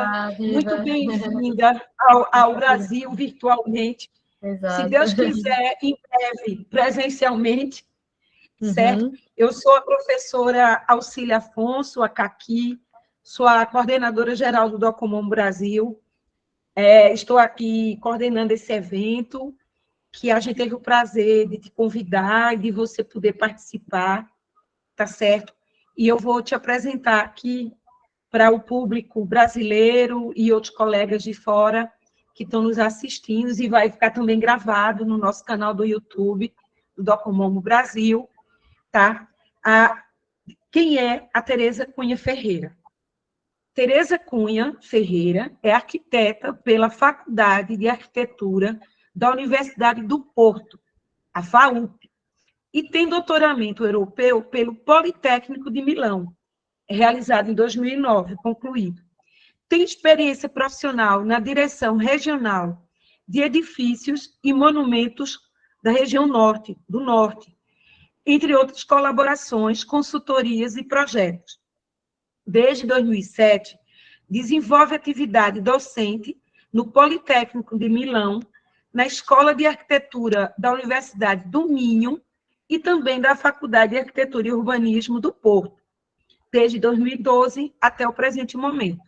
Olá, muito viva. bem-vinda ao Brasil virtualmente. Se Exato. Deus quiser, em breve, presencialmente, certo? Uhum. Eu sou a professora Auxília Afonso, a Caqui, sou a coordenadora geral do Docomum Brasil. Estou aqui coordenando esse evento, que a gente teve o prazer de te convidar e de você poder participar, tá certo? E eu vou te apresentar aqui para o público brasileiro e outros colegas de fora que estão nos assistindo, e vai ficar também gravado no nosso canal do YouTube, do Docomomo Brasil, tá? Quem é a Tereza Cunha Ferreira? Tereza Cunha Ferreira é arquiteta pela Faculdade de Arquitetura da Universidade do Porto, a FAUP, e tem doutoramento europeu pelo Politécnico de Milão, realizado em 2009, concluído. Tem experiência profissional na direção regional de edifícios e monumentos da região norte, do norte, entre outras colaborações, consultorias e projetos. Desde 2007, desenvolve atividade docente no Politécnico de Milão, na Escola de Arquitetura da Universidade do Minho e também da Faculdade de Arquitetura e Urbanismo do Porto, desde 2012 até o presente momento.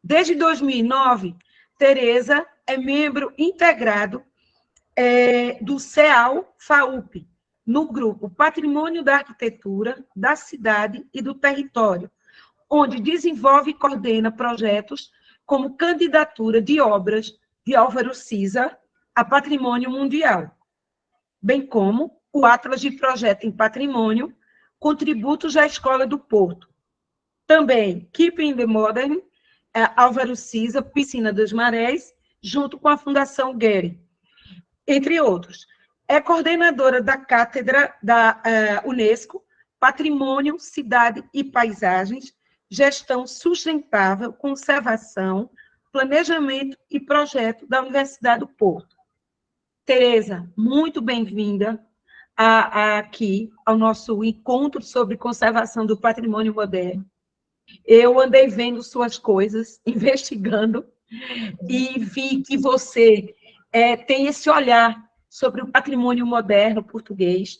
Desde 2009, Tereza é membro integrado do CEAL-FAUP, no grupo Patrimônio da Arquitetura, da Cidade e do Território, onde desenvolve e coordena projetos como candidatura de obras de Álvaro Siza a Patrimônio Mundial, bem como o Atlas de Projeto em Patrimônio, Contributos à Escola do Porto. Também Keeping the Modern, Álvaro Siza, Piscina das Marés, junto com a Fundação Getty, entre outros. É coordenadora da Cátedra da Unesco, Patrimônio, Cidade e Paisagens, Gestão Sustentável, Conservação, Planejamento e Projeto da Universidade do Porto. Tereza, muito bem-vinda aqui ao nosso encontro sobre conservação do patrimônio moderno. Eu andei vendo suas coisas, investigando, e vi que você tem esse olhar sobre o patrimônio moderno português,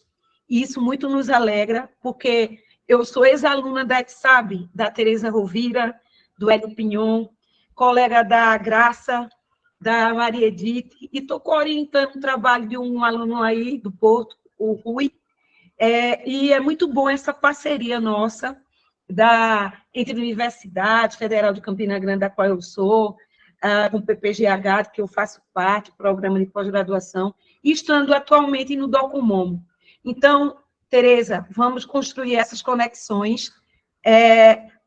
e isso muito nos alegra, porque eu sou ex-aluna da ETSAB, da Tereza Rovira, do Hélio Pinhon, colega da Graça, da Maria Edith, e estou orientando o trabalho de um aluno aí do Porto, o Rui, e é muito bom essa parceria nossa, entre a Universidade Federal de Campina Grande, da qual eu sou, com o PPGH, que eu faço parte, programa de pós-graduação, e estando atualmente no Docomomo. Então, Tereza, vamos construir essas conexões.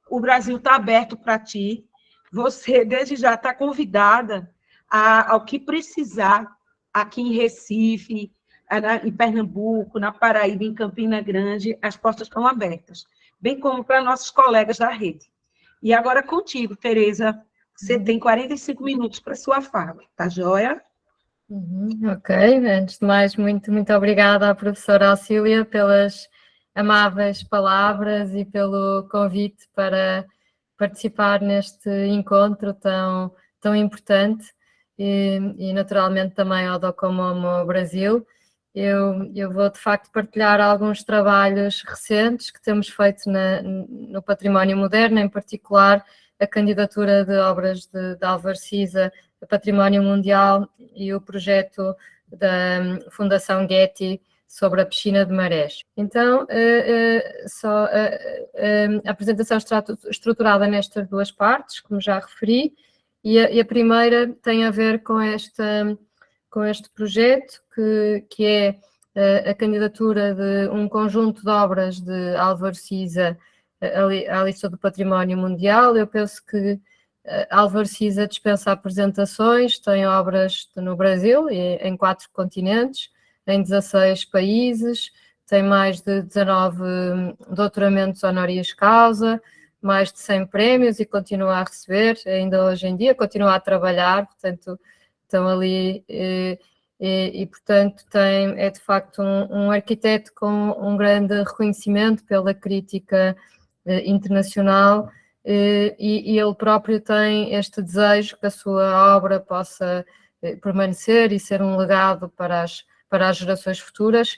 O Brasil está aberto para ti. Você, desde já, está convidada ao que precisar aqui em Recife, em Pernambuco, na Paraíba, em Campina Grande, as portas estão abertas, bem como para nossos colegas da rede. E agora contigo, Tereza, você tem 45 minutos para sua fala, tá joia? Ok, antes de mais, muito obrigada à professora Auxília pelas amáveis palavras e pelo convite para participar neste encontro tão importante e naturalmente também ao Docomomo Brasil. Eu vou, de facto, partilhar alguns trabalhos recentes que temos feito no património moderno, em particular a candidatura de obras de Álvaro Siza a Património Mundial e o projeto da Fundação Getty sobre a piscina de Marés. Então, a apresentação está estruturada nestas duas partes, como já referi, e a primeira tem a ver com este projeto, que é a candidatura de um conjunto de obras de Álvaro Siza à lista do Património Mundial. Eu penso que Álvaro Siza dispensa apresentações, tem obras no Brasil, em 4 continentes, em 16 países, tem mais de 19 doutoramentos honoris causa, mais de 100 prémios e continua a receber, ainda hoje em dia, continua a trabalhar, portanto, estão ali portanto, é de facto um arquiteto com um grande reconhecimento pela crítica internacional e ele próprio tem este desejo que a sua obra possa permanecer e ser um legado para as gerações futuras.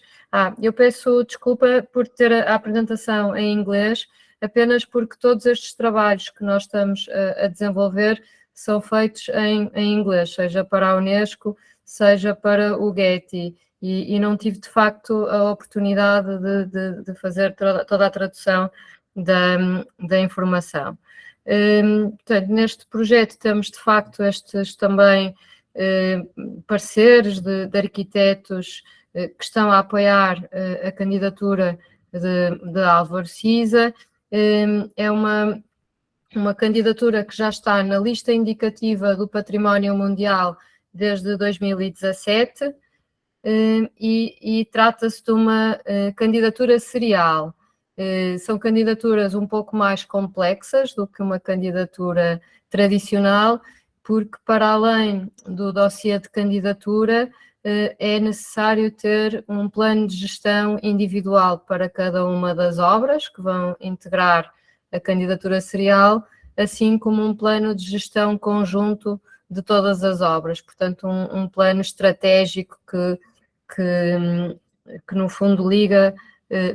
Eu peço desculpa por ter a apresentação em inglês, apenas porque todos estes trabalhos que nós estamos a desenvolver são feitos em inglês, seja para a Unesco, seja para o Getty, e não tive de facto a oportunidade de fazer toda a tradução da informação. Portanto, neste projeto temos de facto estes também parceiros de arquitetos que estão a apoiar a candidatura de Álvaro Siza. É uma candidatura que já está na lista indicativa do Património Mundial desde 2017 e trata-se de uma candidatura serial. São candidaturas um pouco mais complexas do que uma candidatura tradicional, porque para além do dossiê de candidatura é necessário ter um plano de gestão individual para cada uma das obras que vão integrar a candidatura serial, assim como um plano de gestão conjunto de todas as obras, portanto um plano estratégico que no fundo liga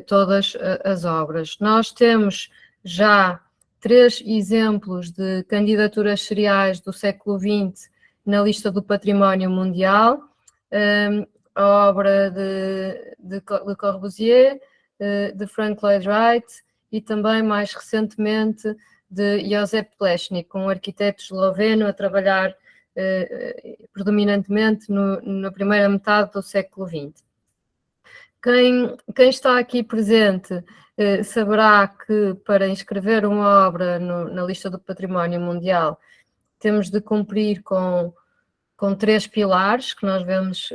todas as obras. Nós temos já 3 exemplos de candidaturas seriais do século XX na lista do Património Mundial, a obra de Corbusier, de Frank Lloyd Wright e também, mais recentemente, de Josep Plečnik, um arquiteto esloveno a trabalhar predominantemente na primeira metade do século XX. Quem está aqui presente saberá que para inscrever uma obra na lista do Património Mundial temos de cumprir com 3 pilares que nós vemos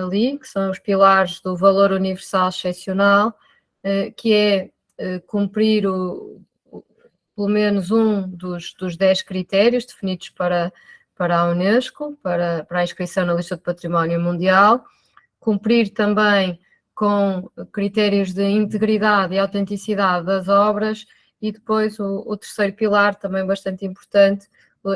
ali, que são os pilares do valor universal excepcional, que é cumprir pelo menos um dos 10 critérios definidos para a Unesco, para a inscrição na lista do Património Mundial, cumprir também com critérios de integridade e autenticidade das obras, e depois o terceiro pilar, também bastante importante,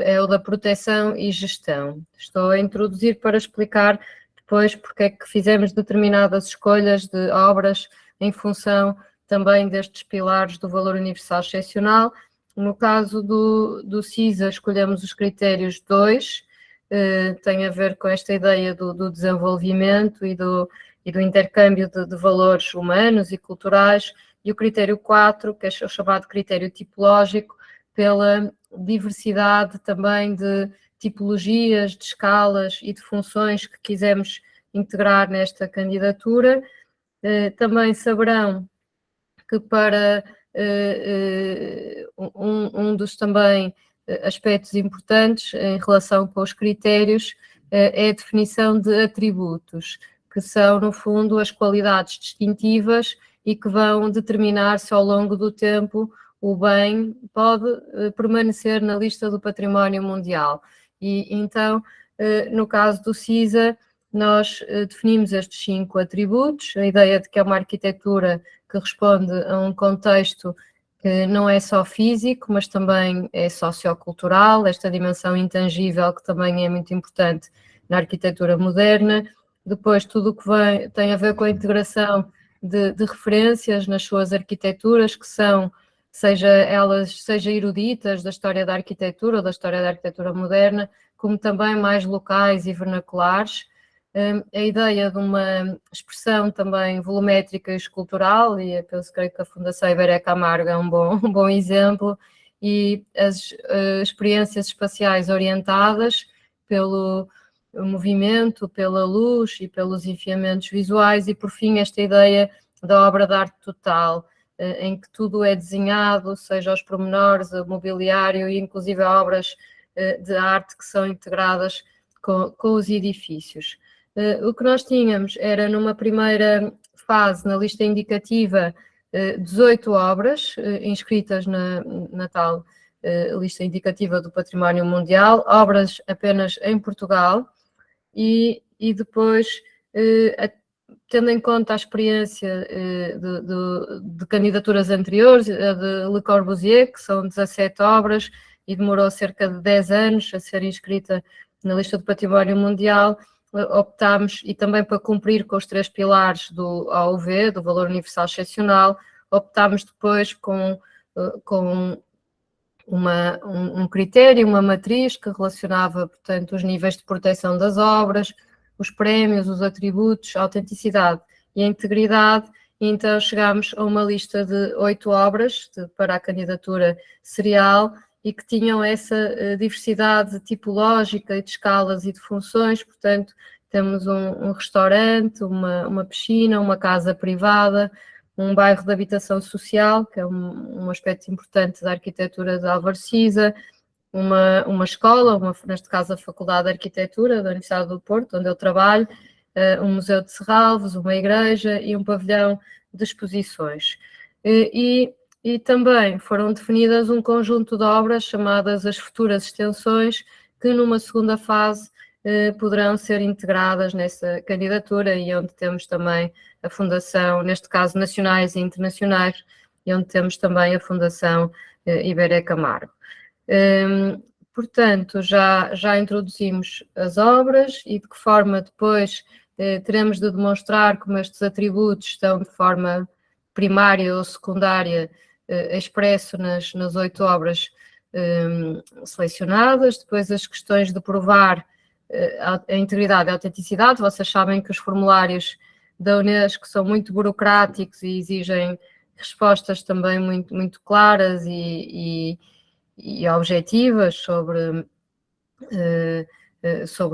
é o da proteção e gestão. Estou a introduzir para explicar depois porque é que fizemos determinadas escolhas de obras em função também destes pilares do valor universal excepcional. No caso do CISA, escolhemos os critérios 2, tem a ver com esta ideia do desenvolvimento e do intercâmbio de valores humanos e culturais, e o critério 4, que é o chamado critério tipológico, pela diversidade também de tipologias, de escalas e de funções que quisemos integrar nesta candidatura. Também saberão que para um dos também aspectos importantes em relação com os critérios é a definição de atributos, que são, no fundo, as qualidades distintivas e que vão determinar se ao longo do tempo o bem pode permanecer na lista do Património Mundial. E então, no caso do CISA, nós definimos estes 5 atributos, a ideia de que é uma arquitetura que responde a um contexto que não é só físico, mas também é sociocultural, esta dimensão intangível que também é muito importante na arquitetura moderna. Depois, tudo o que tem a ver com a integração de referências nas suas arquiteturas, que são, seja eruditas da história da arquitetura ou da história da arquitetura moderna, como também mais locais e vernaculares. A ideia de uma expressão também volumétrica e escultural, e eu creio que a Fundação Iberê Camargo é um bom exemplo, e as experiências espaciais orientadas pelo movimento, pela luz e pelos enfiamentos visuais, e por fim esta ideia da obra de arte total, em que tudo é desenhado, seja aos pormenores, o mobiliário e inclusive obras de arte que são integradas com os edifícios. O que nós tínhamos era, numa primeira fase, na lista indicativa, 18 obras inscritas na tal lista indicativa do Património Mundial, obras apenas em Portugal, e depois tendo em conta a experiência de candidaturas anteriores, a de Le Corbusier, que são 17 obras, e demorou cerca de 10 anos a ser inscrita na lista do Património Mundial, optámos, e também para cumprir com os 3 pilares do AUV, do Valor Universal Excepcional, optámos depois com um critério, uma matriz que relacionava, portanto, os níveis de proteção das obras, os prémios, os atributos, a autenticidade e a integridade, e então chegámos a uma lista de 8 obras para a candidatura serial e que tinham essa diversidade tipológica e de escalas e de funções. Portanto, temos um restaurante, uma piscina, uma casa privada, um bairro de habitação social, que é um aspecto importante da arquitetura de Alvarcisa, uma escola, neste caso a Faculdade de Arquitetura da Universidade do Porto, onde eu trabalho, um museu de Serralves, uma igreja e um pavilhão de exposições. E também foram definidas um conjunto de obras chamadas as futuras extensões, que numa segunda fase poderão ser integradas nessa candidatura, e onde temos também a Fundação, neste caso nacionais e internacionais, e onde temos também a Fundação Iberê Camargo. Portanto, já introduzimos as obras e de que forma depois teremos de demonstrar como estes atributos estão de forma primária ou secundária expresso nas 8 obras selecionadas. Depois as questões de provar a integridade e a autenticidade. Vocês sabem que os formulários da Unesco são muito burocráticos e exigem respostas também muito, muito claras e objetivas sobre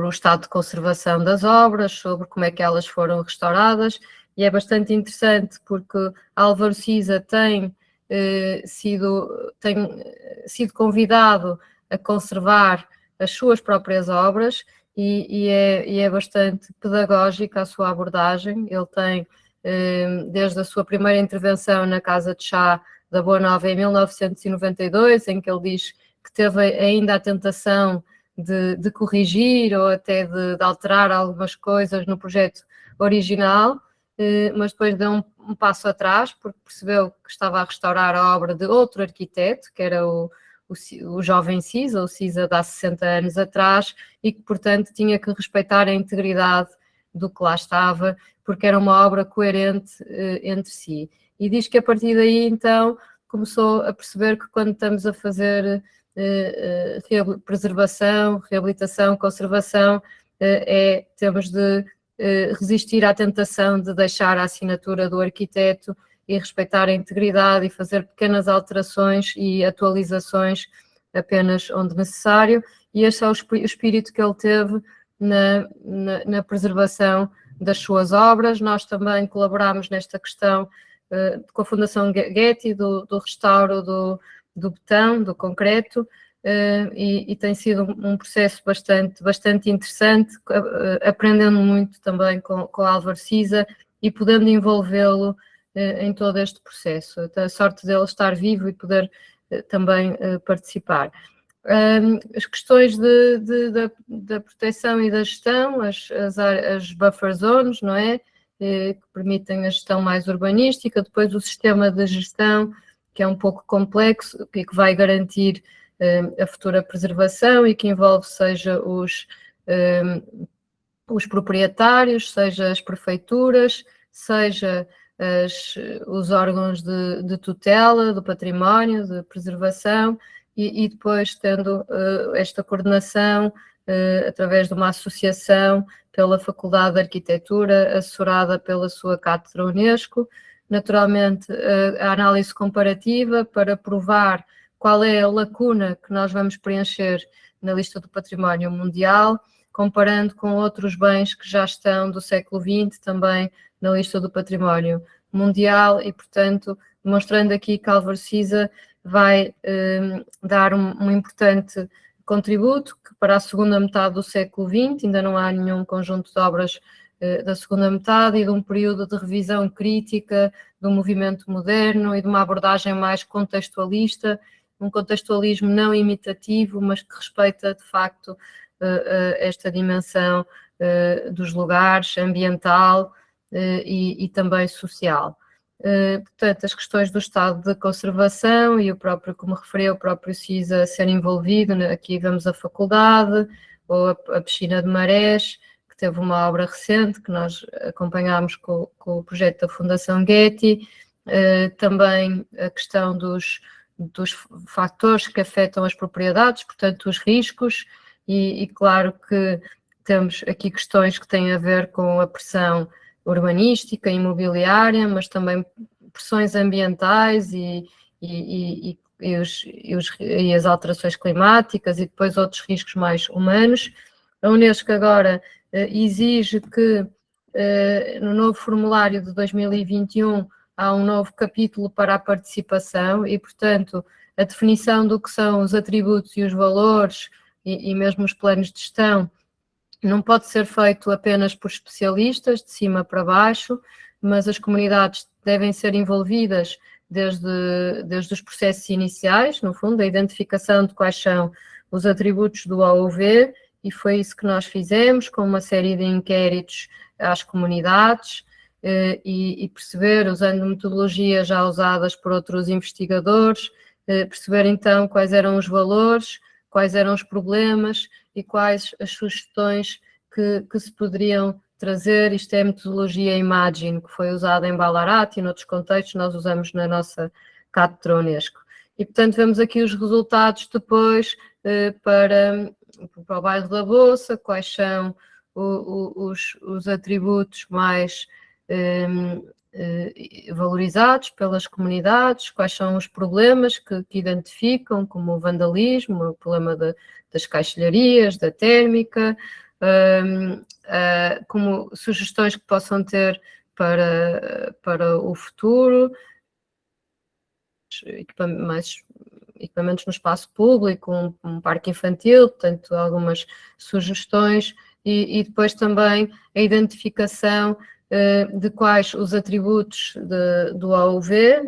o estado de conservação das obras, sobre como é que elas foram restauradas, e é bastante interessante porque Álvaro Siza tem sido convidado a conservar as suas próprias obras, e é bastante pedagógica a sua abordagem. Ele tem, desde a sua primeira intervenção na Casa de Chá da Boa Nova em 1992, em que ele diz que teve ainda a tentação de corrigir ou até de alterar algumas coisas no projeto original, mas depois deu um passo atrás, porque percebeu que estava a restaurar a obra de outro arquiteto, que era o jovem Siza, o Siza de há 60 anos atrás, e que, portanto, tinha que respeitar a integridade do que lá estava, porque era uma obra coerente entre si. E diz que a partir daí, então, começou a perceber que quando estamos a fazer preservação, reabilitação, conservação, temos de resistir à tentação de deixar a assinatura do arquiteto e respeitar a integridade e fazer pequenas alterações e atualizações apenas onde necessário, e este é o espírito que ele teve na preservação das suas obras. Nós também colaboramos nesta questão com a Fundação Getty, do restauro do betão, do concreto, e tem sido um processo bastante interessante, aprendendo muito também com Álvaro Siza e podendo envolvê-lo em todo este processo. A sorte dele estar vivo e poder também participar. As questões da proteção e da gestão, as buffer zones, não é? Que permitem a gestão mais urbanística. Depois o sistema de gestão, que é um pouco complexo, que vai garantir a futura preservação e que envolve seja os proprietários, seja as prefeituras, seja os órgãos de tutela do património, de preservação, e depois tendo esta coordenação através de uma associação pela Faculdade de Arquitetura, assessorada pela sua Cátedra Unesco. Naturalmente, a análise comparativa para provar qual é a lacuna que nós vamos preencher na lista do Património Mundial, comparando com outros bens que já estão do século XX também na lista do Património Mundial, e, portanto, demonstrando aqui que Álvaro Siza vai dar um importante contributo, que para a segunda metade do século XX ainda não há nenhum conjunto de obras da segunda metade, e de um período de revisão crítica do movimento moderno e de uma abordagem mais contextualista, um contextualismo não imitativo, mas que respeita, de facto, esta dimensão dos lugares, ambiental, e também social. Portanto, as questões do estado de conservação e o próprio, como referi, o próprio CISA ser envolvido, aqui vemos a faculdade, ou a piscina de Marés, que teve uma obra recente que nós acompanhámos com o projeto da Fundação Getty, também a questão dos fatores que afetam as propriedades, portanto, os riscos, e claro que temos aqui questões que têm a ver com a pressão urbanística, imobiliária, mas também pressões ambientais e as alterações climáticas e depois outros riscos mais humanos. A Unesco agora exige que no novo formulário de 2021 há um novo capítulo para a participação e, portanto, a definição do que são os atributos e os valores e mesmo os planos de gestão não pode ser feito apenas por especialistas, de cima para baixo, mas as comunidades devem ser envolvidas desde os processos iniciais, no fundo, a identificação de quais são os atributos do AOV, e foi isso que nós fizemos, com uma série de inquéritos às comunidades, e perceber, usando metodologias já usadas por outros investigadores, perceber então quais eram os valores, quais eram os problemas e quais as sugestões que se poderiam trazer. Isto é a metodologia Imagine, que foi usada em Ballarat e noutros contextos nós usamos na nossa cátedra Unesco. E, portanto, vemos aqui os resultados depois para o bairro da Bolsa, quais são os atributos mais valorizados pelas comunidades, quais são os problemas que identificam, como o vandalismo, o problema das caixilharias, da térmica, como sugestões que possam ter para o futuro, equipamentos no espaço público, um parque infantil, portanto, algumas sugestões, e depois também a identificação de quais os atributos do AOV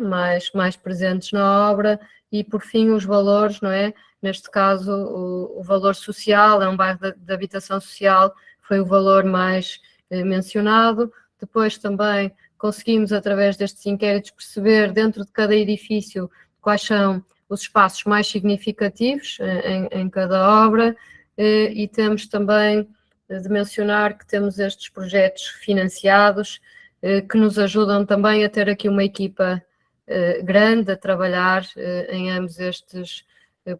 mais presentes na obra e, por fim, os valores, não é? Neste caso, o valor social, é um bairro de habitação social, foi o valor mais mencionado. Depois também conseguimos, através destes inquéritos, perceber dentro de cada edifício quais são os espaços mais significativos em cada obra, e temos também de mencionar que temos estes projetos financiados que nos ajudam também a ter aqui uma equipa grande a trabalhar em ambos estes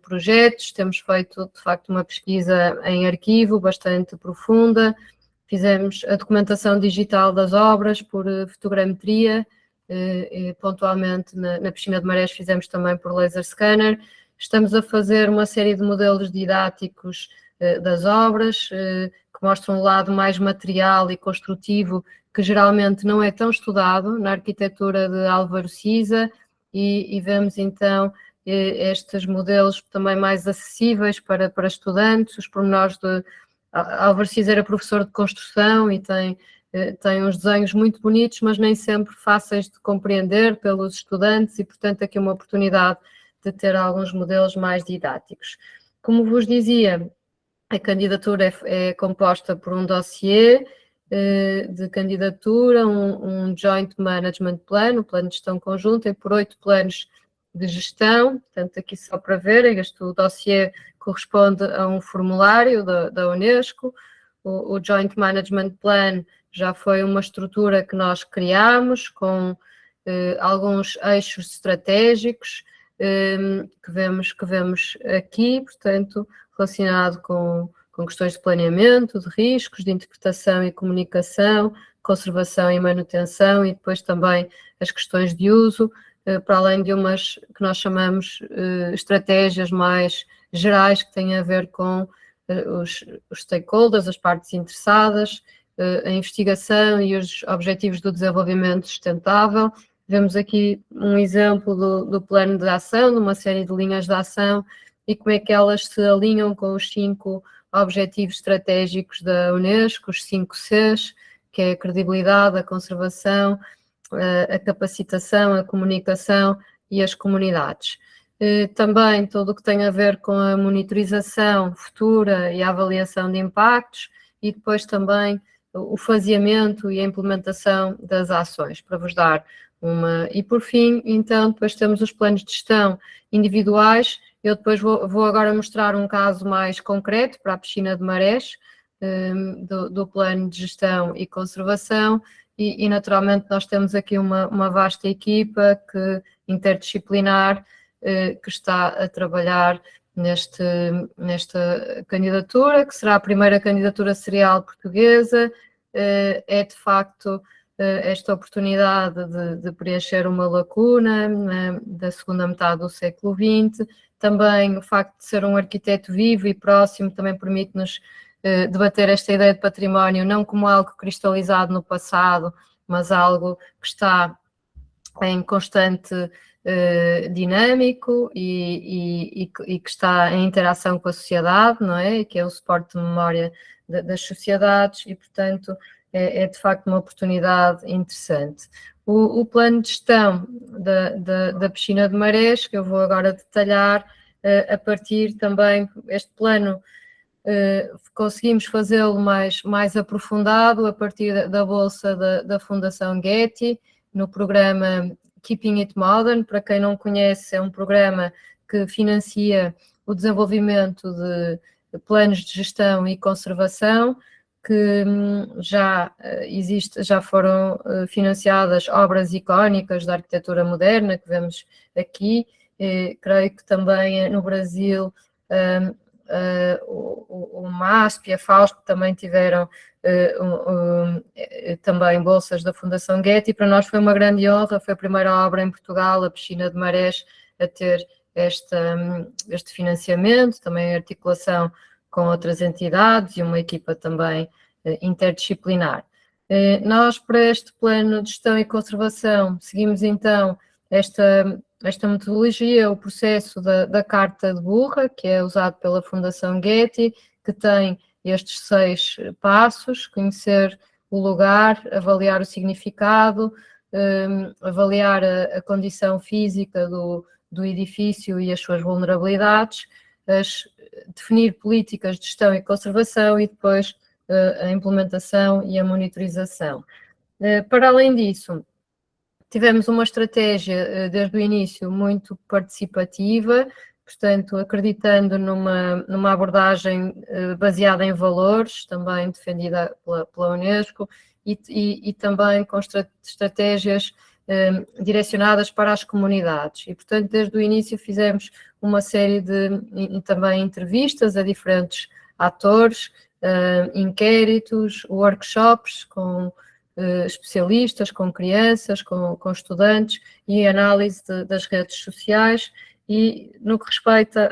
projetos. Temos feito, de facto, uma pesquisa em arquivo bastante profunda, fizemos a documentação digital das obras por fotogrametria, pontualmente na piscina de Marés fizemos também por laser scanner. Estamos a fazer uma série de modelos didáticos das obras, que mostram o lado mais material e construtivo, que geralmente não é tão estudado na arquitetura de Álvaro Siza, e vemos então estes modelos também mais acessíveis para estudantes. Os pormenores de Álvaro Siza era professor de construção e tem uns desenhos muito bonitos, mas nem sempre fáceis de compreender pelos estudantes, e portanto aqui uma oportunidade de ter alguns modelos mais didáticos. Como vos dizia, a candidatura é composta por um dossiê de candidatura, um Joint Management Plan, um plano de gestão conjunta, e por 8 planos de gestão. Portanto, aqui só para verem, este dossiê corresponde a um formulário da Unesco. O Joint Management Plan já foi uma estrutura que nós criámos com alguns eixos estratégicos que vemos aqui, portanto, relacionado com questões de planeamento, de riscos, de interpretação e comunicação, conservação e manutenção, e depois também as questões de uso, para além de umas que nós chamamos estratégias mais gerais, que têm a ver com os stakeholders, as partes interessadas, a investigação e os objetivos do desenvolvimento sustentável. Vemos aqui um exemplo do plano de ação, de uma série de linhas de ação, e como é que elas se alinham com os 5 objetivos estratégicos da Unesco, os 5 Cs, que é a credibilidade, a conservação, a capacitação, a comunicação e as comunidades. Também tudo o que tem a ver com a monitorização futura e a avaliação de impactos, e depois também o faseamento e a implementação das ações, para vos dar uma... E por fim, então, depois temos os planos de gestão individuais. Eu depois vou agora mostrar um caso mais concreto para a piscina de Marés, do plano de gestão e conservação, e naturalmente nós temos aqui uma vasta equipa interdisciplinar que está a trabalhar nesta candidatura, que será a primeira candidatura serial portuguesa. É de facto esta oportunidade de preencher uma lacuna da segunda metade do século XX. Também o facto de ser um arquiteto vivo e próximo também permite-nos debater esta ideia de património não como algo cristalizado no passado, mas algo que está em constante dinâmico e que está em interação com a sociedade, não é? Que é o suporte de memória das sociedades e, portanto, é de facto uma oportunidade interessante. O plano de gestão da piscina de Marés, que eu vou agora detalhar, a partir também, este plano conseguimos fazê-lo mais aprofundado a partir da bolsa da Fundação Getty, no programa Keeping It Modern. Para quem não conhece, é um programa que financia o desenvolvimento de planos de gestão e conservação, que já foram financiadas obras icónicas da arquitetura moderna, que vemos aqui. Creio que também no Brasil o MASP e a FAUSP também tiveram também bolsas da Fundação Getty. Para nós foi uma grande honra, foi a primeira obra em Portugal, a piscina de Marés, a ter este financiamento, também em articulação com outras entidades e uma equipa também interdisciplinar. Nós, para este plano de gestão e conservação, seguimos então esta metodologia, o processo da Carta de Burra, que é usado pela Fundação Getty, que tem estes 6 passos: conhecer o lugar, avaliar o significado, avaliar a condição física do edifício e as suas vulnerabilidades, definir políticas de gestão e conservação e depois a implementação e a monitorização. Para além disso, tivemos uma estratégia desde o início muito participativa, portanto, acreditando numa abordagem baseada em valores, também defendida pela Unesco, e também com estratégias direcionadas para as comunidades. E, portanto, desde o início fizemos uma série de também entrevistas a diferentes atores, inquéritos, workshops com especialistas, com crianças, com estudantes, e análise das redes sociais. E no que respeita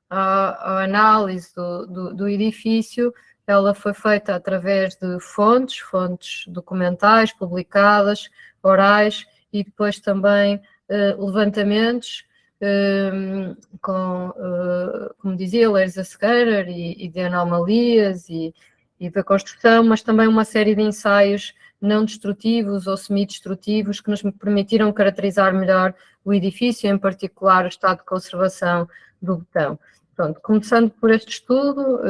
à análise do edifício, ela foi feita através de fontes documentais, publicadas, orais, e depois também levantamentos como dizia, layers a scanner e de anomalias e da construção, mas também uma série de ensaios não destrutivos ou semi-destrutivos que nos permitiram caracterizar melhor o edifício, em particular o estado de conservação do betão. Pronto, começando por este estudo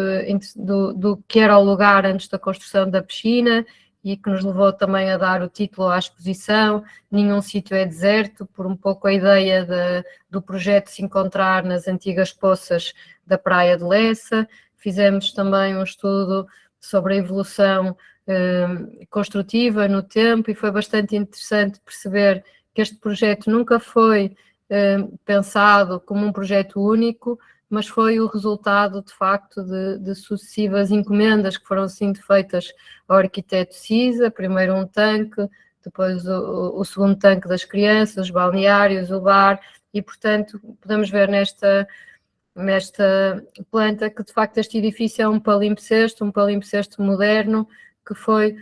do que era o lugar antes da construção da piscina, e que nos levou também a dar o título à exposição, Nenhum Sítio é Deserto, por um pouco a ideia do projeto se encontrar nas antigas poças da Praia de Lessa. Fizemos também um estudo sobre a evolução construtiva no tempo, e foi bastante interessante perceber que este projeto nunca foi pensado como um projeto único, mas foi o resultado, de facto, de sucessivas encomendas que foram sendo feitas ao arquiteto Cisa, primeiro um tanque, depois o segundo tanque das crianças, os balneários, o bar, e, portanto, podemos ver nesta planta que, de facto, este edifício é um palimpsesto moderno, que foi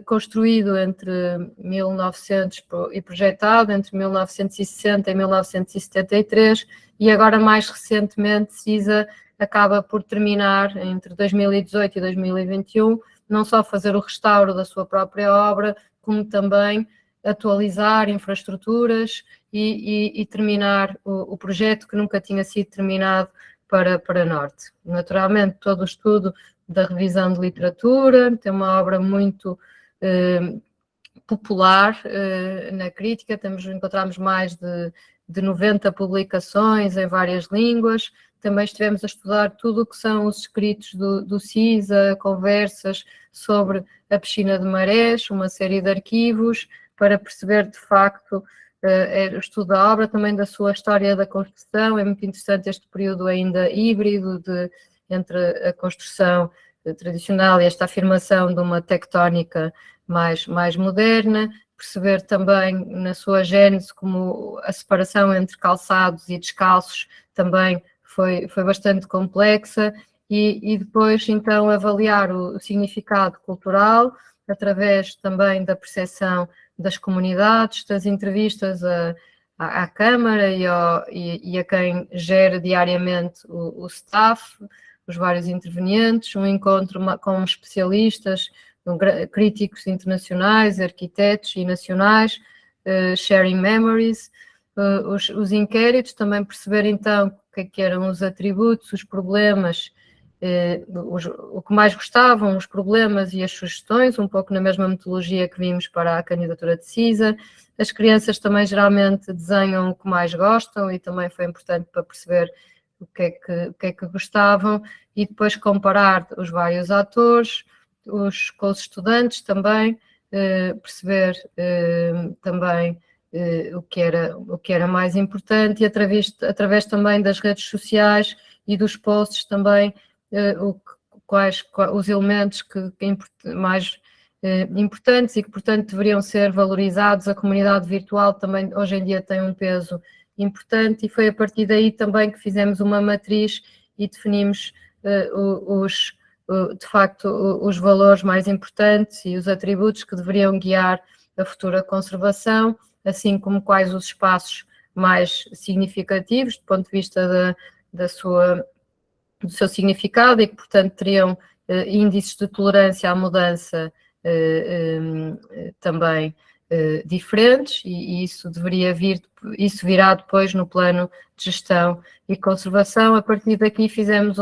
construído entre 1900 e projetado entre 1960 e 1973, e agora, mais recentemente, Cisa acaba por terminar, entre 2018 e 2021, não só fazer o restauro da sua própria obra, como também atualizar infraestruturas e terminar o projeto que nunca tinha sido terminado para Norte. Naturalmente, todo o estudo da revisão de literatura, tem uma obra muito popular na crítica, encontramos mais de 90 publicações em várias línguas. Também estivemos a estudar tudo o que são os escritos do CISA, conversas sobre a piscina de Marés, uma série de arquivos, para perceber de facto o estudo da obra, também da sua história da construção. É muito interessante este período ainda híbrido entre a construção tradicional e esta afirmação de uma tectónica mais moderna, perceber também na sua gênese como a separação entre calçados e descalços também foi bastante complexa, e depois então avaliar o significado cultural através também da percepção das comunidades, das entrevistas à Câmara e a quem gera diariamente o staff, os vários intervenientes, um encontro com especialistas, críticos internacionais, arquitetos e nacionais, sharing memories, os inquéritos, também perceber então o que eram os atributos, os problemas, o que mais gostavam, os problemas e as sugestões, um pouco na mesma metodologia que vimos para a candidatura de CISA. As crianças também geralmente desenham o que mais gostam, e também foi importante para perceber o que é que gostavam, e depois comparar os vários atores, com os estudantes também, perceber também o que era mais importante, e através também das redes sociais e dos posts também, quais os elementos mais importantes e que, portanto, deveriam ser valorizados. A comunidade virtual também hoje em dia tem um peso importante, e foi a partir daí também que fizemos uma matriz e definimos de facto os valores mais importantes e os atributos que deveriam guiar a futura conservação, assim como quais os espaços mais significativos do ponto de vista do seu significado, e que, portanto, teriam índices de tolerância à mudança também diferentes, e isso virá depois no plano de gestão e conservação. A partir daqui fizemos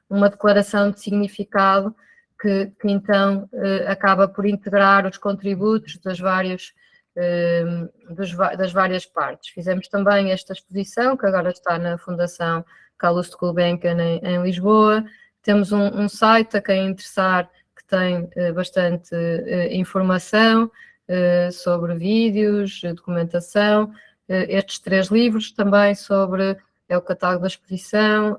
uma declaração de significado que então acaba por integrar os contributos das várias partes. Fizemos também esta exposição, que agora está na Fundação Calouste Gulbenkian em Lisboa. Temos um site, a quem interessar, que tem bastante informação sobre vídeos, documentação. Estes 3 livros também é o catálogo da exposição,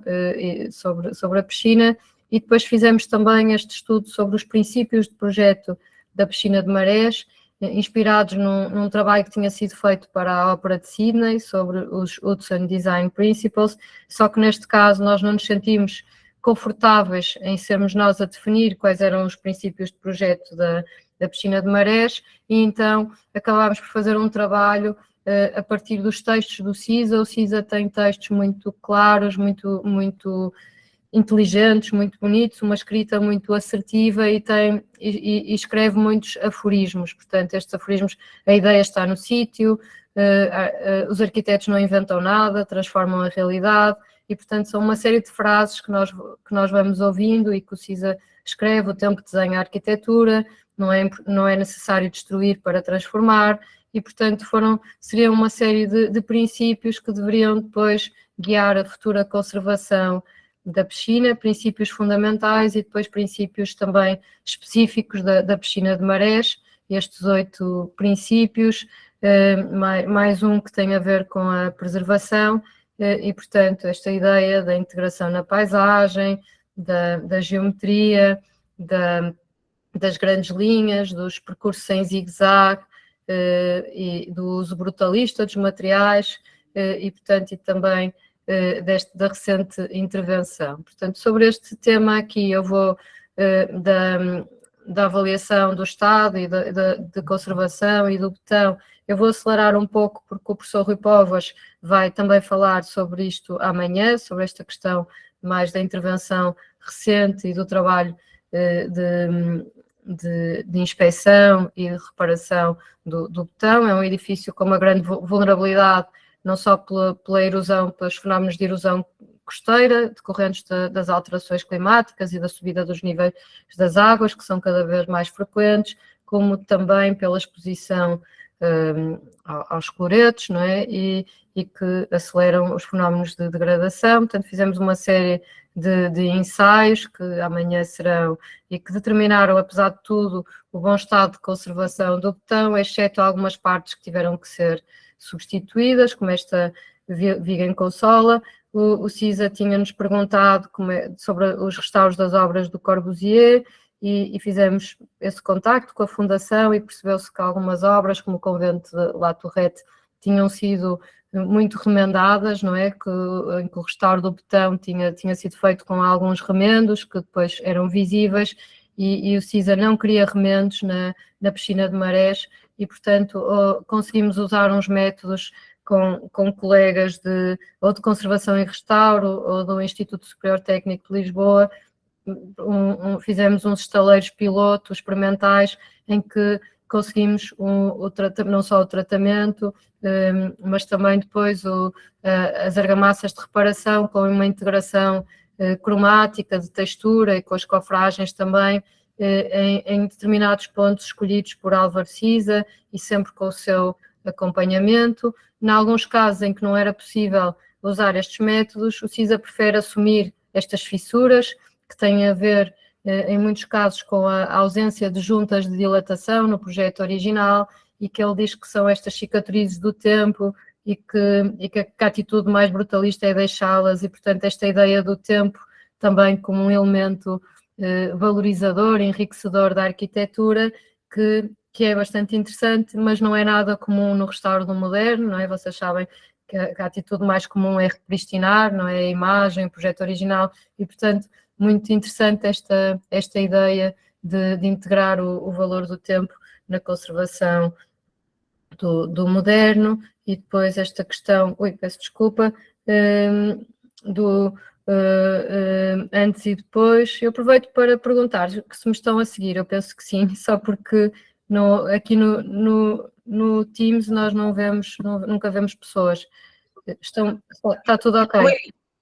sobre a piscina, e depois fizemos também este estudo sobre os princípios de projeto da piscina de Marés, inspirados num trabalho que tinha sido feito para a Ópera de Sydney, sobre os Hudson Design Principles, só que neste caso nós não nos sentimos confortáveis em sermos nós a definir quais eram os princípios de projeto da piscina de Marés, e então acabámos por fazer um trabalho a partir dos textos do CISA. O CISA tem textos muito claros, muito inteligentes, muito bonitos, uma escrita muito assertiva, e escreve muitos aforismos. Portanto, estes aforismos, a ideia está no sítio, os arquitetos não inventam nada, transformam a realidade, e, portanto, são uma série de frases que nós vamos ouvindo e que o CISA escreve: o tempo desenha a arquitetura, não é necessário destruir para transformar, e, portanto, seriam uma série de princípios que deveriam depois guiar a futura conservação da piscina, princípios fundamentais e depois princípios também específicos da piscina de Marés. Estes 8 princípios, mais um que tem a ver com a preservação, e, portanto, esta ideia da integração na paisagem, da geometria, das grandes linhas, dos percursos em zigue-zague, e do uso brutalista dos materiais, e, portanto, e também da recente intervenção. Portanto, sobre este tema aqui eu vou da avaliação do Estado e de conservação e do betão, eu vou acelerar um pouco, porque o professor Rui Povas vai também falar sobre isto amanhã, sobre esta questão mais da intervenção recente e do trabalho de inspeção e de reparação do betão. É um edifício com uma grande vulnerabilidade, não só pela erosão, pelos fenómenos de erosão costeira, decorrentes das alterações climáticas e da subida dos níveis das águas, que são cada vez mais frequentes, como também pela exposição aos cloretos, não é? E que aceleram os fenómenos de degradação. Portanto, fizemos uma série de ensaios que amanhã serão e que determinaram, apesar de tudo, o bom estado de conservação do betão, exceto algumas partes que tiveram que ser substituídas, como esta viga em consola. O CISA tinha-nos perguntado sobre os restauros das obras do Corbusier e fizemos esse contacto com a Fundação e percebeu-se que algumas obras, como o convento de La Tourette, tinham sido muito remendadas, não é? Em que o restauro do betão tinha sido feito com alguns remendos que depois eram visíveis e o CISA não queria remendos na piscina de Marés e, portanto, conseguimos usar uns métodos com colegas ou de conservação e restauro ou do Instituto Superior Técnico de Lisboa. Fizemos uns estaleiros pilotos experimentais em que conseguimos não só o tratamento, mas também depois as argamassas de reparação com uma integração cromática, de textura e com as cofragens também, em determinados pontos escolhidos por Álvaro Cisa e sempre com o seu acompanhamento. Em alguns casos em que não era possível usar estes métodos, o CISA prefere assumir estas fissuras, que têm a ver, em muitos casos, com a ausência de juntas de dilatação no projeto original e que ele diz que são estas cicatrizes do tempo e que a atitude mais brutalista é deixá-las e, portanto, esta ideia do tempo também como um elemento valorizador, enriquecedor da arquitetura, que é bastante interessante, mas não é nada comum no restauro do moderno, não é? Vocês sabem que a atitude mais comum é repristinar, não é? A imagem, o projeto original e, portanto, muito interessante esta ideia de integrar o valor do tempo na conservação do moderno e depois esta questão, peço desculpa, do antes e depois. Eu aproveito para perguntar se me estão a seguir, eu penso que sim, só porque aqui no Teams nós nunca vemos pessoas. Está tudo ok?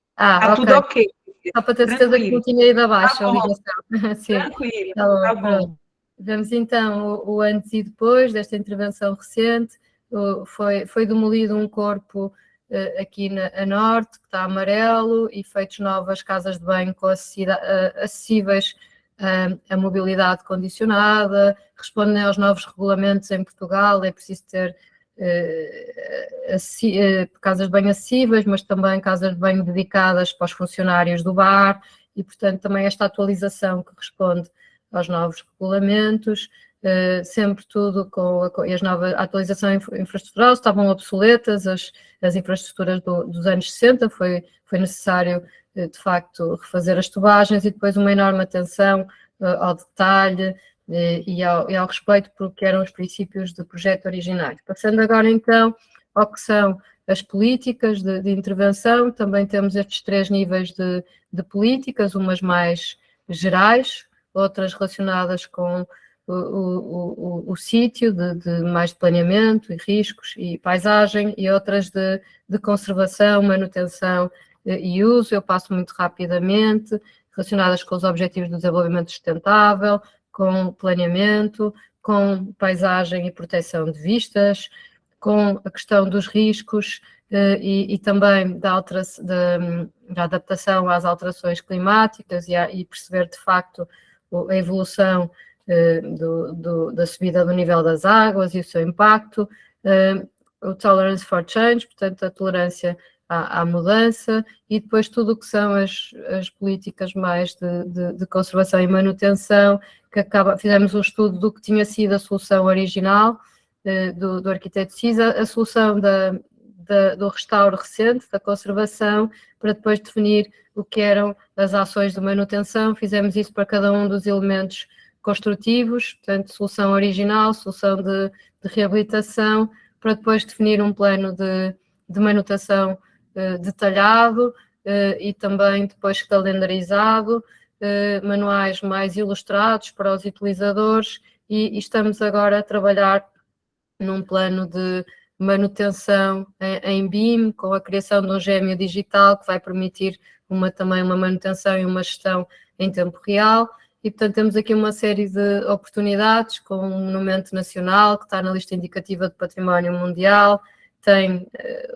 Está tudo ok. Só para ter certeza que não tinha ido abaixo a ligação. Sim, tranquilo, tá bom. Vemos então o antes e depois desta intervenção recente. Foi demolido um corpo aqui a norte, que está amarelo, e feitos novas casas de banho acessíveis à mobilidade condicionada, respondem aos novos regulamentos em Portugal, é preciso ter casas de banho acessíveis, mas também casas de banho dedicadas para os funcionários do bar e, portanto, também esta atualização que responde aos novos regulamentos, sempre tudo e as novas atualizações infraestrutural estavam obsoletas, as infraestruturas dos anos 60, foi necessário, de facto, refazer as tubagens e depois uma enorme atenção ao detalhe, e ao respeito porque eram os princípios do projeto originais. Passando agora então ao que são as políticas de intervenção, também temos estes 3 níveis de políticas, umas mais gerais, outras relacionadas com o sítio, de mais planeamento e riscos e paisagem, e outras de conservação, manutenção e uso. Eu passo muito rapidamente, relacionadas com os objetivos do desenvolvimento sustentável, com planeamento, com paisagem e proteção de vistas, com a questão dos riscos e também da adaptação às alterações climáticas e perceber de facto a evolução da subida do nível das águas e o seu impacto, o tolerance for change, portanto a tolerância à mudança, e depois tudo o que são as políticas mais de conservação e manutenção, que fizemos um estudo do que tinha sido a solução original do arquiteto Cisa, a solução do restauro recente, da conservação, para depois definir o que eram as ações de manutenção. Fizemos isso para cada um dos elementos construtivos, portanto, solução original, solução de reabilitação, para depois definir um plano de manutenção detalhado e também depois calendarizado, manuais mais ilustrados para os utilizadores, e estamos agora a trabalhar num plano de manutenção em BIM, com a criação de um gêmeo digital que vai permitir também uma manutenção e uma gestão em tempo real. E, portanto, temos aqui uma série de oportunidades, com um monumento nacional que está na lista indicativa de património mundial, tem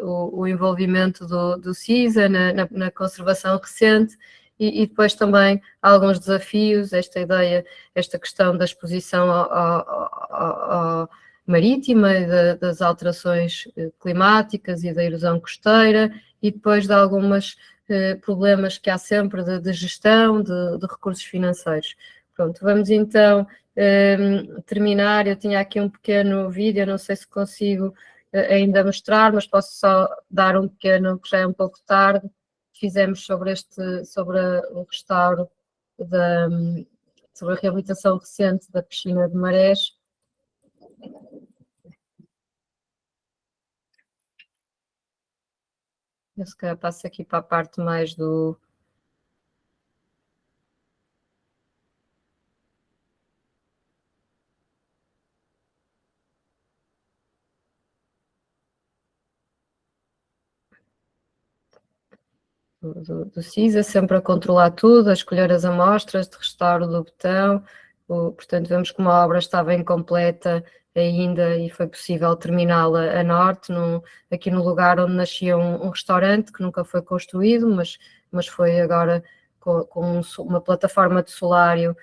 o envolvimento do CISA na conservação recente, e depois também há alguns desafios, esta questão da exposição marítima e das alterações climáticas e da erosão costeira, e depois de algumas problemas que há sempre de gestão de recursos financeiros. Pronto, vamos então terminar. Eu tinha aqui um pequeno vídeo, não sei se consigo ainda mostrar, mas posso só dar um pequeno, que já é um pouco tarde, fizemos sobre o restauro, sobre a reabilitação recente da piscina de Marés. Eu se calhar passo aqui para a parte mais do CISA, sempre a controlar tudo, a escolher as amostras de restauro do betão. Portanto, vemos que uma obra estava incompleta ainda e foi possível terminá-la a norte, aqui no lugar onde nascia um restaurante que nunca foi construído, mas foi agora com uma plataforma de solário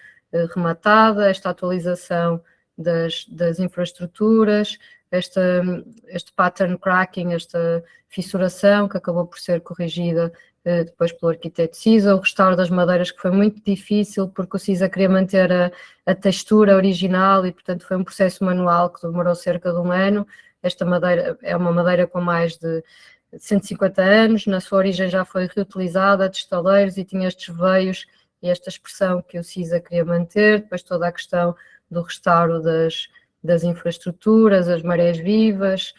rematada, esta atualização das infraestruturas, este pattern cracking, esta fissuração que acabou por ser corrigida depois pelo arquiteto CISA, o restauro das madeiras, que foi muito difícil, porque o CISA queria manter a textura original e, portanto, foi um processo manual que demorou cerca de 1 ano. Esta madeira é uma madeira com mais de 150 anos, na sua origem já foi reutilizada de estaleiros e tinha estes veios e esta expressão que o CISA queria manter. Depois toda a questão do restauro das infraestruturas, as marés vivas,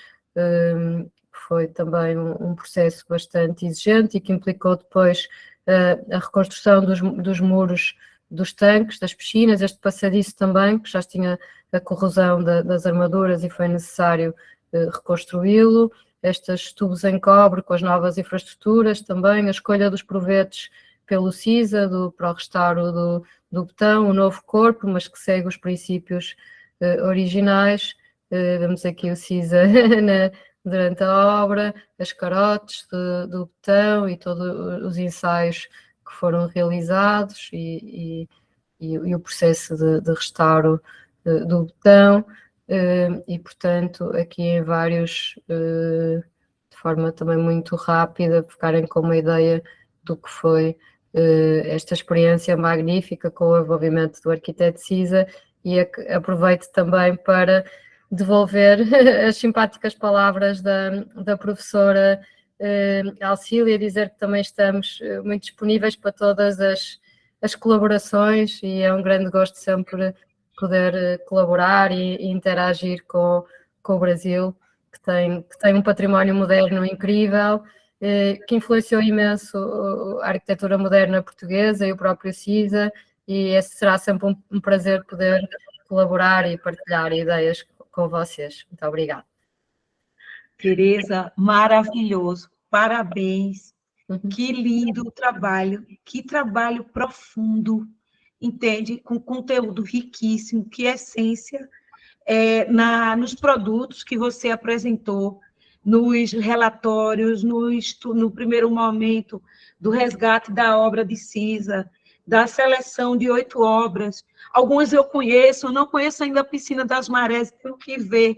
foi também um processo bastante exigente e que implicou depois a reconstrução dos muros dos tanques, das piscinas, este passadiço também, que já tinha a corrosão das armaduras e foi necessário reconstruí-lo, estes tubos em cobre com as novas infraestruturas também, a escolha dos provetos pelo CISA para o restauro do betão, o novo corpo, mas que segue os princípios originais. Vemos aqui o CISA durante a obra, as carotes do betão e todos os ensaios que foram realizados e o processo de restauro do betão, e portanto aqui em vários, de forma também muito rápida, ficarem com uma ideia do que foi esta experiência magnífica com o envolvimento do arquiteto CISA, e aproveito também para devolver as simpáticas palavras da professora Alcília, dizer que também estamos muito disponíveis para todas as colaborações, e é um grande gosto sempre poder colaborar e interagir com o Brasil, que tem um património moderno incrível, que influenciou imenso a arquitetura moderna portuguesa e o próprio CISA, e esse será sempre um prazer poder colaborar e partilhar ideias com vocês. Muito obrigada. Tereza, maravilhoso. Parabéns. Que lindo trabalho. Que trabalho profundo, entende? Com conteúdo riquíssimo, que essência nos produtos que você apresentou, nos relatórios, no primeiro momento do resgate da obra de CISA, da seleção de 8 obras. Algumas eu conheço, não conheço ainda a Piscina das Marés, tenho que ver,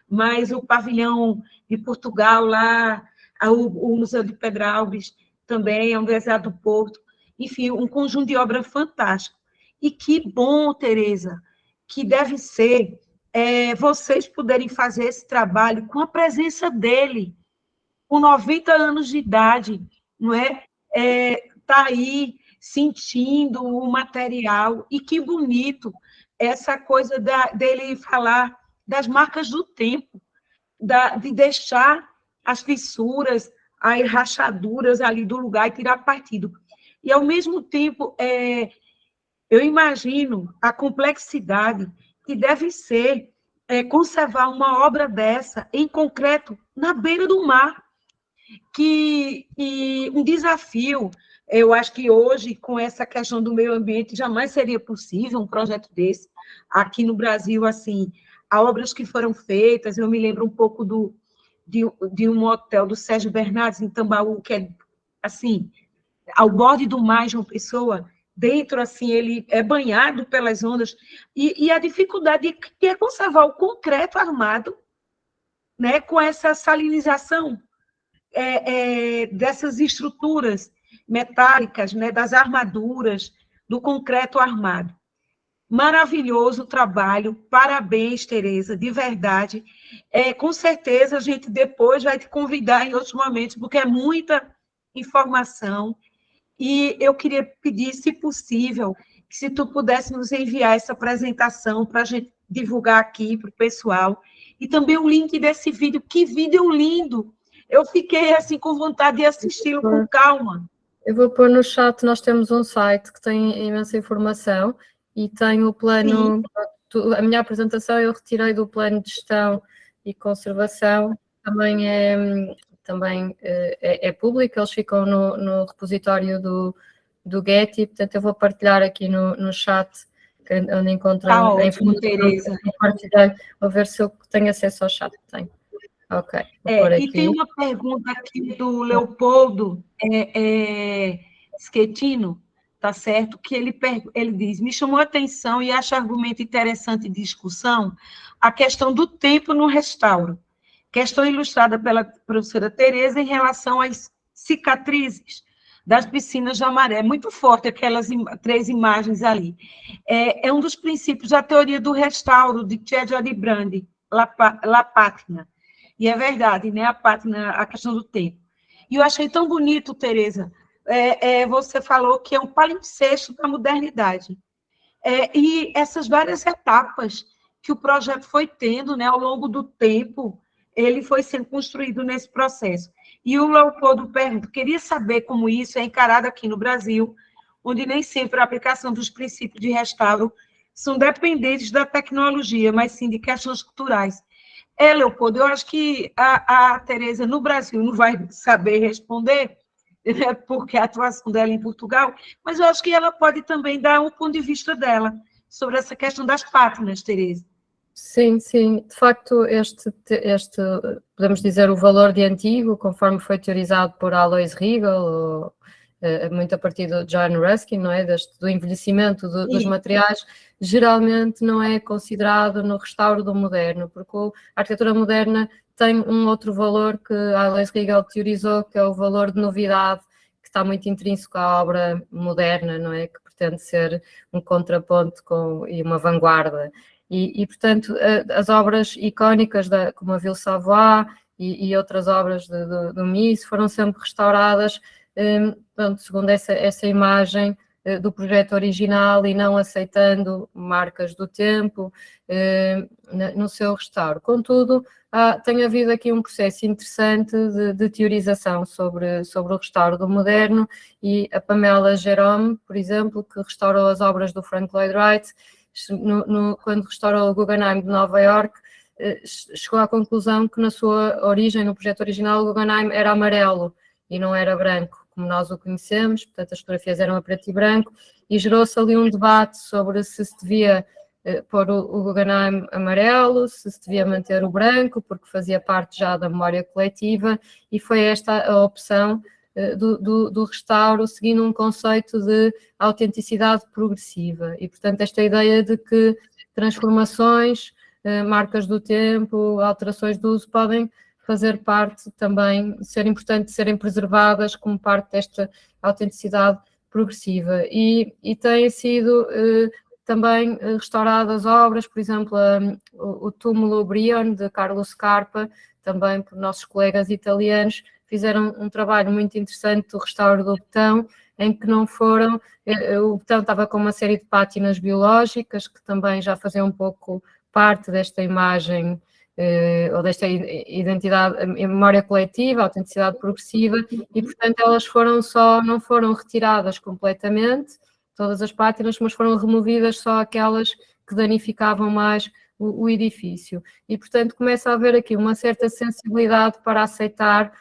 mas o pavilhão de Portugal lá, o Museu de Pedralbes também, a Universidade do Porto, enfim, um conjunto de obras fantástico. E que bom, Tereza, que deve ser vocês poderem fazer esse trabalho com a presença dele, com 90 anos de idade, não é? Tá aí sentindo o material, e que bonito essa coisa dele falar das marcas do tempo, de deixar as fissuras, as rachaduras ali do lugar e tirar partido. E, ao mesmo tempo, eu imagino a complexidade que deve ser conservar uma obra dessa, em concreto, na beira do mar, e um desafio Eu acho que hoje, com essa questão do meio ambiente, jamais seria possível um projeto desse. Aqui no Brasil, assim, há obras que foram feitas, eu me lembro um pouco de um hotel do Sérgio Bernardes, em Tambaú, que é, assim, ao borde do mar de uma pessoa, dentro, assim, ele é banhado pelas ondas, e a dificuldade que é conservar o concreto armado, né, com essa salinização dessas estruturas metálicas, né, das armaduras, do concreto armado. Maravilhoso trabalho, parabéns, Tereza, de verdade. Com certeza a gente depois vai te convidar em outros momentos, porque é muita informação. E eu queria pedir, se possível, que se tu pudesse nos enviar essa apresentação para a gente divulgar aqui para o pessoal, e também o link desse vídeo. Que vídeo lindo! Eu fiquei assim com vontade de assisti-lo com calma. Eu vou pôr no chat, nós temos um site que tem imensa informação e tem o plano, a minha apresentação eu retirei do plano de gestão e conservação, também é público, eles ficam no repositório do Getty, portanto eu vou partilhar aqui no chat, onde encontram a informação. Tereza. Vou ver se eu tenho acesso ao chat. Tenho. Ok. E tem uma pergunta aqui do Leopoldo Schettino, tá certo? Que ele diz: me chamou a atenção e acho argumento interessante de discussão a questão do tempo no restauro. Questão ilustrada pela professora Tereza em relação às cicatrizes das piscinas de Amaré. Muito forte aquelas 3 imagens ali. É um dos princípios da teoria do restauro de Tchedjalibrandi, La Pátina. E é verdade, né? A pátina, a questão do tempo. E eu achei tão bonito, Tereza, você falou que é um palimpsesto da modernidade. E essas várias etapas que o projeto foi tendo, né, ao longo do tempo, ele foi sendo construído nesse processo. E o Leopoldo pergunta, queria saber como isso é encarado aqui no Brasil, onde nem sempre a aplicação dos princípios de restauro são dependentes da tecnologia, mas sim de questões culturais. Leopoldo, eu acho que a Tereza, no Brasil, não vai saber responder, né, porque a atuação dela é em Portugal, mas eu acho que ela pode também dar um ponto de vista dela sobre essa questão das pátinas, Tereza. Sim, sim. De facto, podemos dizer, o valor de antigo, conforme foi teorizado por Alois Riegel, muito a partir do John Ruskin, não é? Do envelhecimento dos materiais, geralmente não é considerado no restauro do moderno, porque a arquitetura moderna tem um outro valor que Alois Riegel teorizou, que é o valor de novidade, que está muito intrínseco à obra moderna, não é? Que pretende ser um contraponto e uma vanguarda. E, portanto, as obras icónicas, como a Ville Savoie e outras obras do Mies, foram sempre restauradas, segundo essa imagem do projeto original e não aceitando marcas do tempo no seu restauro. Contudo, tem havido aqui um processo interessante de teorização sobre o restauro do moderno, e a Pamela Jerome, por exemplo, que restaurou as obras do Frank Lloyd Wright, quando restaurou o Guggenheim de Nova Iorque, chegou à conclusão que na sua origem, no projeto original, o Guggenheim era amarelo e não era branco, como nós o conhecemos, portanto as fotografias eram a preto e branco, e gerou-se ali um debate sobre se devia pôr o Guggenheim amarelo, se devia manter o branco, porque fazia parte já da memória coletiva, e foi esta a opção do restauro, seguindo um conceito de autenticidade progressiva. E, portanto, esta ideia de que transformações, marcas do tempo, alterações de uso podem fazer parte também, ser importante serem preservadas como parte desta autenticidade progressiva. E têm sido também restauradas obras, por exemplo, o túmulo Brion, de Carlo Scarpa, também por nossos colegas italianos, fizeram um trabalho muito interessante do restauro do betão, em que não foram, o betão estava com uma série de pátinas biológicas, que também já faziam um pouco parte desta imagem, ou desta identidade, memória coletiva, autenticidade progressiva, e portanto elas não foram retiradas completamente, todas as pátinas, mas foram removidas só aquelas que danificavam mais o edifício. E portanto começa a haver aqui uma certa sensibilidade para aceitar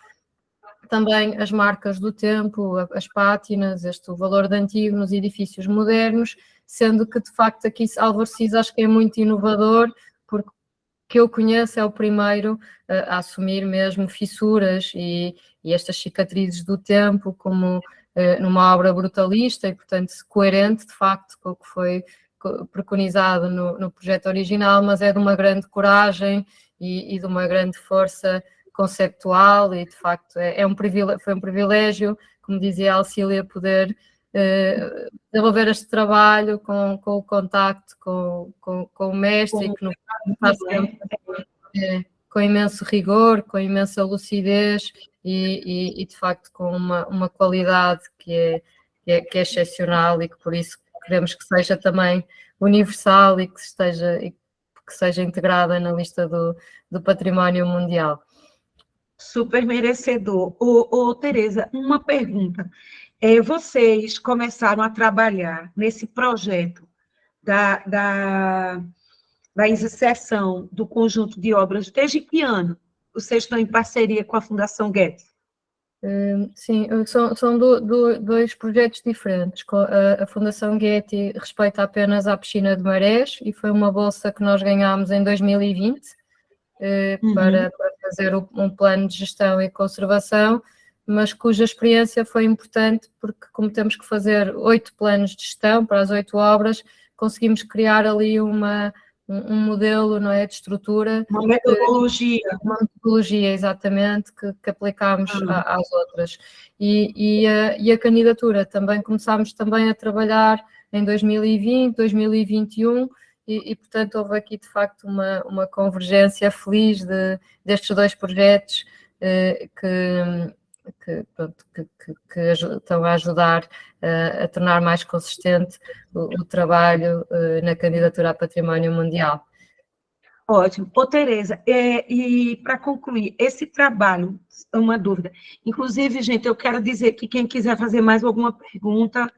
também as marcas do tempo, as pátinas, o valor de antigo nos edifícios modernos, sendo que, de facto, aqui Alvarciz acho que é muito inovador, porque que eu conheço é o primeiro a assumir mesmo fissuras e estas cicatrizes do tempo como numa obra brutalista e, portanto, coerente, de facto, com o que foi preconizado no projeto original, mas é de uma grande coragem e de uma grande força conceptual e, de facto, foi um privilégio, como dizia a Alcília, poder desenvolver este trabalho com o contacto com o mestre, que no está sempre com imenso rigor, com imensa lucidez e de facto com uma qualidade que é excepcional e que por isso queremos que seja também universal e que seja integrada na lista do património mundial. Super merecedor. Tereza, uma pergunta. Vocês começaram a trabalhar nesse projeto da inserção do conjunto de obras desde que ano? Vocês estão em parceria com a Fundação Goethe? Sim, são dois projetos diferentes. A Fundação Goethe respeita apenas a piscina de Marés e foi uma bolsa que nós ganhámos em 2020 para fazer um plano de gestão e conservação, mas cuja experiência foi importante porque, como temos que fazer 8 planos de gestão para as 8 obras, conseguimos criar ali um modelo, não é, de estrutura. Uma metodologia. Uma metodologia, exatamente, que aplicámos às outras. E a candidatura também começámos também a trabalhar em 2020, 2021, e portanto houve aqui de facto uma convergência feliz destes dois projetos que estão a ajudar a tornar mais consistente o trabalho na candidatura a Património Mundial. Ótimo. Tereza, e para concluir, esse trabalho, uma dúvida. Inclusive, gente, eu quero dizer que quem quiser fazer mais alguma pergunta,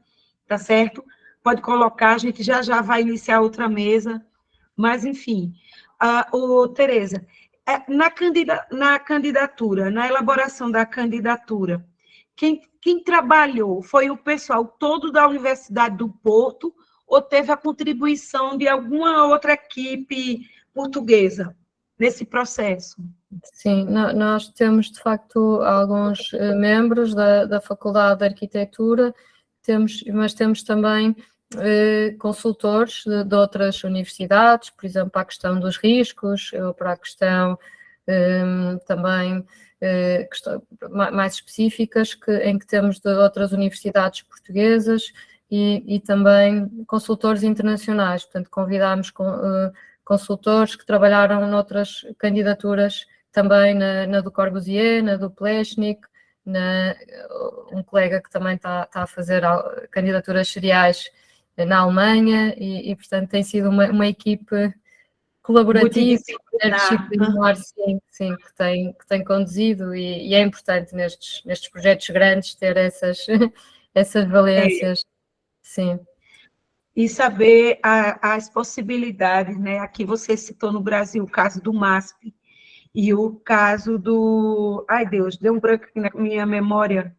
tá certo? Pode colocar, a gente já vai iniciar outra mesa. Mas, enfim, Tereza, na candidatura, na elaboração da candidatura, quem trabalhou foi o pessoal todo da Universidade do Porto ou teve a contribuição de alguma outra equipe portuguesa nesse processo? Sim, nós temos, de facto, alguns membros da Faculdade de Arquitetura, mas temos também consultores de outras universidades, por exemplo, para a questão dos riscos, ou para a questão também mais específicas, em que temos de outras universidades portuguesas e também consultores internacionais. Portanto, convidámos consultores que trabalharam noutras candidaturas também na do Corbusier, na do Plechnik, um colega que também está a fazer candidaturas seriais na Alemanha e portanto, tem sido uma equipe colaborativa, interdisciplinar, sim, que tem conduzido e é importante nestes projetos grandes ter essas valências, sim. E saber as possibilidades, né? Aqui você citou no Brasil o caso do MASP e o caso do... Ai, Deus, deu um branco aqui na minha memória,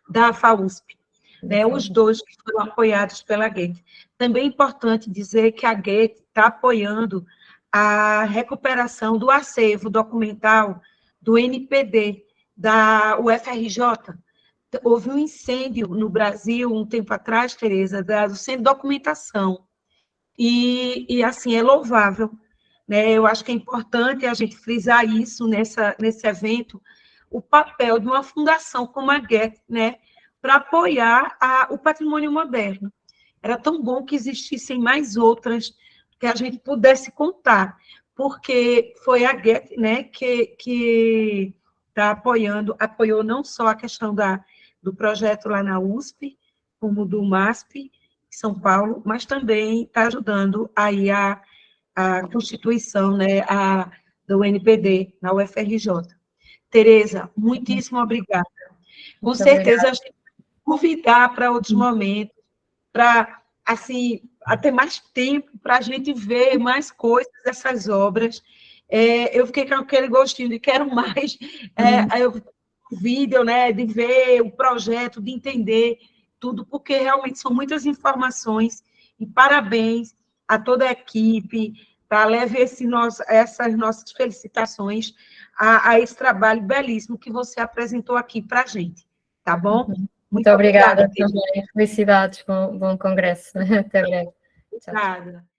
da FAUSP. Né, os dois que foram apoiados pela Goethe. Também é importante dizer que a Goethe está apoiando a recuperação do acervo documental do NPD, da UFRJ. Houve um incêndio no Brasil, um tempo atrás, Tereza, do Centro de Documentação. E assim, é louvável. Né? Eu acho que é importante a gente frisar isso nesse evento, o papel de uma fundação como a Goethe, né? Para apoiar o patrimônio moderno. Era tão bom que existissem mais outras que a gente pudesse contar, porque foi a Goethe, né, que está apoiou não só a questão do projeto lá na USP, como do MASP, em São Paulo, mas também está ajudando aí a constituição, né, do NPD, na UFRJ. Tereza, muitíssimo obrigada. Com certeza, a gente convidar para outros momentos, para, assim, ter mais tempo para a gente ver mais coisas dessas obras. Eu fiquei com aquele gostinho de quero mais. Eu vídeo, né, de ver o projeto, de entender tudo, porque realmente são muitas informações, e parabéns a toda a equipe, tá? Leve essas nossas felicitações a esse trabalho belíssimo que você apresentou aqui para a gente, tá bom? Muito obrigada também. Felicidades, bom congresso. Até breve. Tchau, tchau. Obrigada.